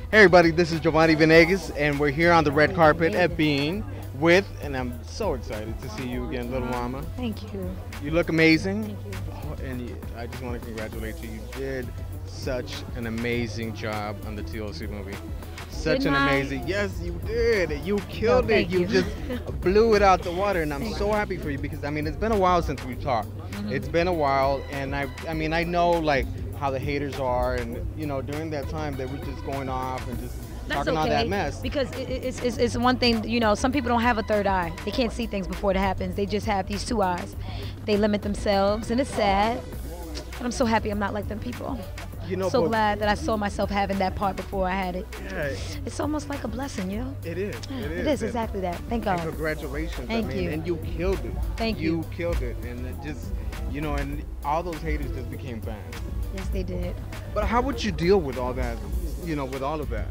Hey everybody, this is Jovanny Venegas, and we're here on the red carpet at Being with, and I'm so excited to see you again, little mama. Thank you. You look amazing. Thank you. Oh, and I just want to congratulate you. You did such an amazing job on the TLC movie. Such Didn't an I? amazing, yes, you did. You killed it. thank You you. just blew it out the water, and I'm so happy for you because I mean it's been a while since we've talked. It's been a while, and I mean I know like how the haters are, and you know during that time they were just going off and just That's talking all okay, that mess. because it's one thing, you know, some people don't have a third eye. They can't see things before it happens. They just have these two eyes. They limit themselves, and it's sad. But I'm so happy I'm not like them people. You know, So but- glad that I saw myself having that part before I had it. Yeah, It's almost like a blessing, you know? it is. It is exactly that. Thank And God. congratulations. Thank I mean, you. and you killed it. Thank you. You killed it, and it just, you know, and all those haters just became fans. Yes, they did. But how would you deal with all that, you know, with all of that?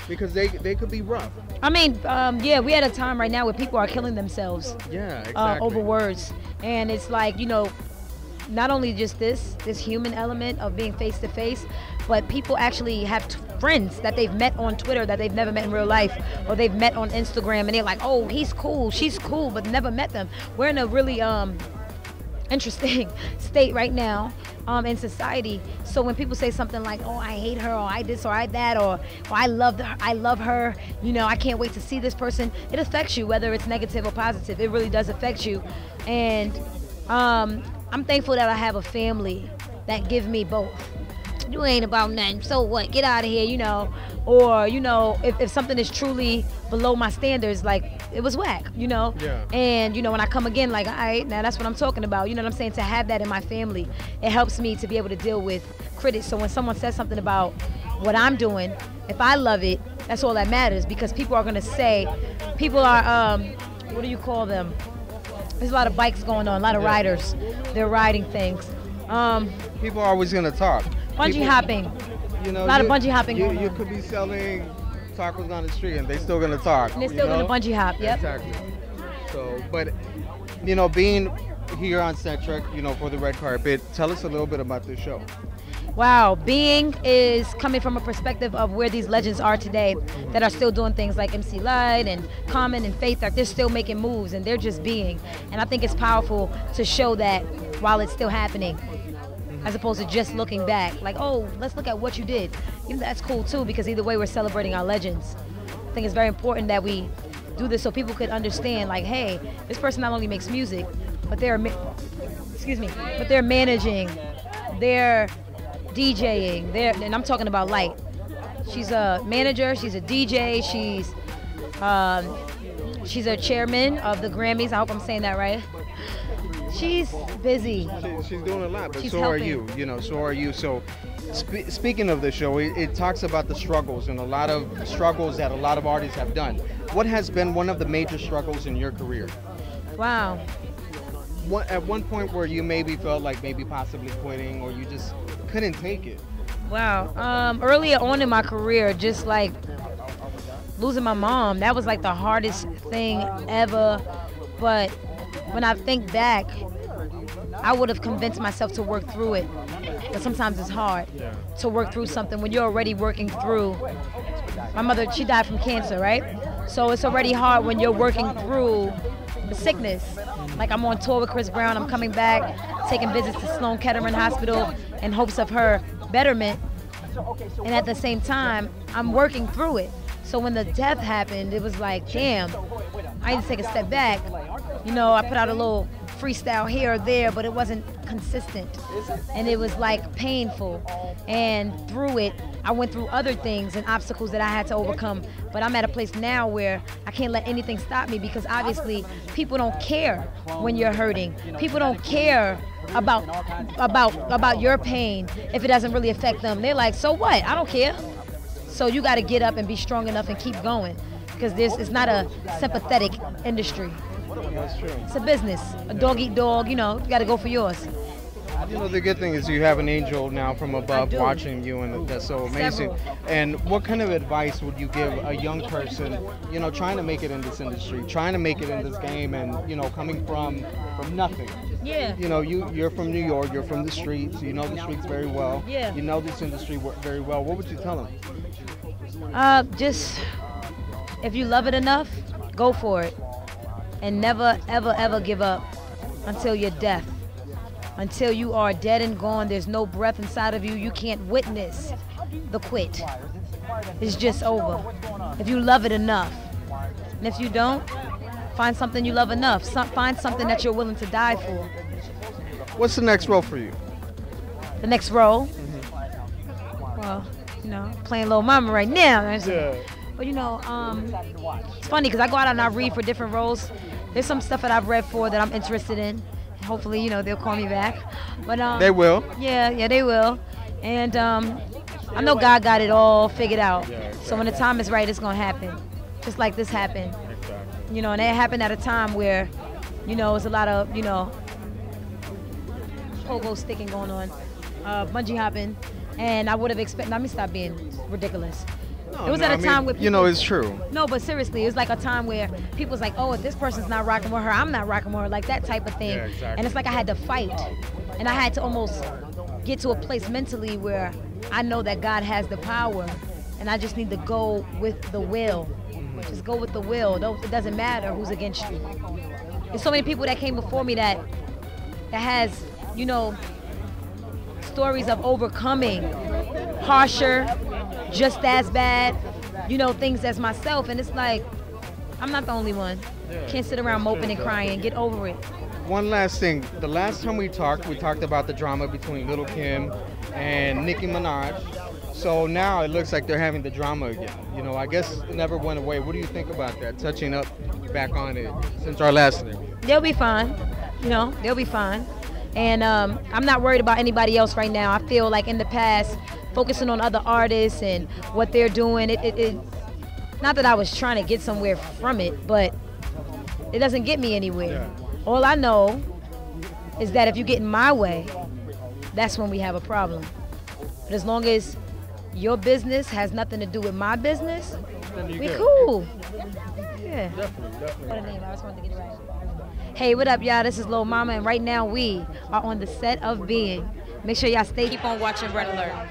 Because they could be rough. I mean, yeah, we had a time right now where people are killing themselves Yeah, exactly. over words. And it's like, you know, not only just this human element of being face to face, but people actually have friends that they've met on Twitter that they've never met in real life, or they've met on Instagram, and they're like, oh, he's cool, she's cool, but never met them. We're in a really interesting state right now in society. So when people say something like, oh, I hate her, or I this, or I that, or I love her, you know, I can't wait to see this person, it affects you, whether it's negative or positive. It really does affect you. And I'm thankful that I have a family that give me both. You ain't about nothing, so what? Get out of here, you know. Or, you know, if something is truly below my standards, like, it was whack, you know. Yeah. And, you know, when I come again, like, all right, now that's what I'm talking about. You know what I'm saying? To have that in my family, it helps me to be able to deal with critics. So when someone says something about what I'm doing, if I love it, that's all that matters, because people are going to say, people are, what do you call them? There's a lot of bikes going on, a lot of riders. They're riding things. People are always gonna talk. Bungee People- hopping. You know, A lot of bungee hopping You, going you on. could be selling tacos on the street, and they still gonna talk. And they're still you gonna know? bungee hop, yep. Exactly. So, but you know, being here on Set Trek, you know, for the red carpet, tell us a little bit about this show. Wow, Being is coming from a perspective of where these legends are today that are still doing things like MC Light and Common and Faith, that they're still making moves and they're just being. And I think it's powerful to show that while it's still happening, as opposed to just looking back. Like, oh, let's look at what you did. You know, that's cool too, because either way we're celebrating our legends. I think it's very important that we do this so people could understand, like, hey, this person not only makes music, but they're, but they're managing, they're DJing, and I'm talking about Light. She's a manager, she's a DJ, she's a chairman of the Grammys. I hope I'm saying that right. She's busy. She's doing a lot, but She's so helping. are you. You know, so are you. So, speaking of the show, it talks about the struggles and a lot of struggles that a lot of artists have done. What has been one of the major struggles in your career? Wow. At one point where you maybe felt like maybe possibly quitting, or you just couldn't take it. Wow. Earlier on in my career, just like losing my mom, that was like the hardest thing ever. But when I think back, I would have convinced myself to work through it. But sometimes it's hard to work through something when you're already working through. My mother, she died from cancer, right? So it's already hard when you're working through the sickness. Like, I'm on tour with Chris Brown, I'm coming back, taking visits to Sloan Kettering Hospital in hopes of her betterment. And at the same time, I'm working through it. So when the death happened, it was like, damn, I need to take a step back. You know, I put out a little freestyle here or there, but it wasn't consistent. And it was like painful. And through it, I went through other things and obstacles that I had to overcome. But I'm at a place now where I can't let anything stop me, because obviously people don't care when you're hurting. People don't care about your pain if it doesn't really affect them. They're like, so what? I don't care. So you got to get up and be strong enough and keep going, because it's not a sympathetic industry. That's true. It's a business. A dog eat dog, you know, you got to go for yours. You know, the good thing is you have an angel now from above do. watching you, and that's so amazing. Several. And what kind of advice would you give a young person, you know, trying to make it in this industry, trying to make it in this game, and, you know, coming from nothing? Yeah. You know, you're from New York, you're from the streets, you know the streets very well. Yeah. You know this industry very well. What would you tell them? Just if you love it enough, go for it, and never, ever, ever give up until your death. Until you are dead and gone, there's no breath inside of you. You can't witness the quit. It's just over. If you love it enough, and if you don't, find something you love enough. Find something that you're willing to die for. What's the next role for you? The next role? Well, you know, playing Lil Mama right now. Yeah. But you know, it's funny because I go out and I read for different roles. There's some stuff that I've read for that I'm interested in. Hopefully, you know, they'll call me back. But they will. Yeah, they will. And I know God got it all figured out. Yeah, exactly. So when the time is right, it's gonna happen. Just like this happened. Exactly. You know, and it happened at a time where, you know, it's a lot of, you know, pogo sticking going on, bungee hopping, and I would have expected. Let me stop being ridiculous. No, it was at a time where people, you know, it's true. No, but seriously, it was like a time where people was like, oh, if this person's not rocking with her, I'm not rocking with her, like that type of thing. Yeah, exactly. And it's like I had to fight, and I had to almost get to a place mentally where I know that God has the power, and I just need to go with the will. Just go with the will. It doesn't matter who's against you. There's so many people that came before me that has, you know, stories of overcoming harsher, just as bad, you know, things as myself. And it's like, I'm not the only one. Can't sit around moping and crying. Get over it. One last thing. The last time we talked about the drama between Lil' Kim and Nicki Minaj. So now it looks like they're having the drama again. You know, I guess it never went away. What do you think about that? Touching up back on it since our last interview. They'll be fine. You know, they'll be fine. And I'm not worried about anybody else right now. I feel like in the past, focusing on other artists and what they're doing, it not that I was trying to get somewhere from it, but it doesn't get me anywhere. Yeah. All I know is that if you get in my way, that's when we have a problem. But as long as your business has nothing to do with my business, we cool. Yeah. Definitely. What a name, I just wanted to get it right. Hey, what up, y'all? This is Lil Mama, and right now we are on the set of Being. Make sure y'all keep on watching Red Alert.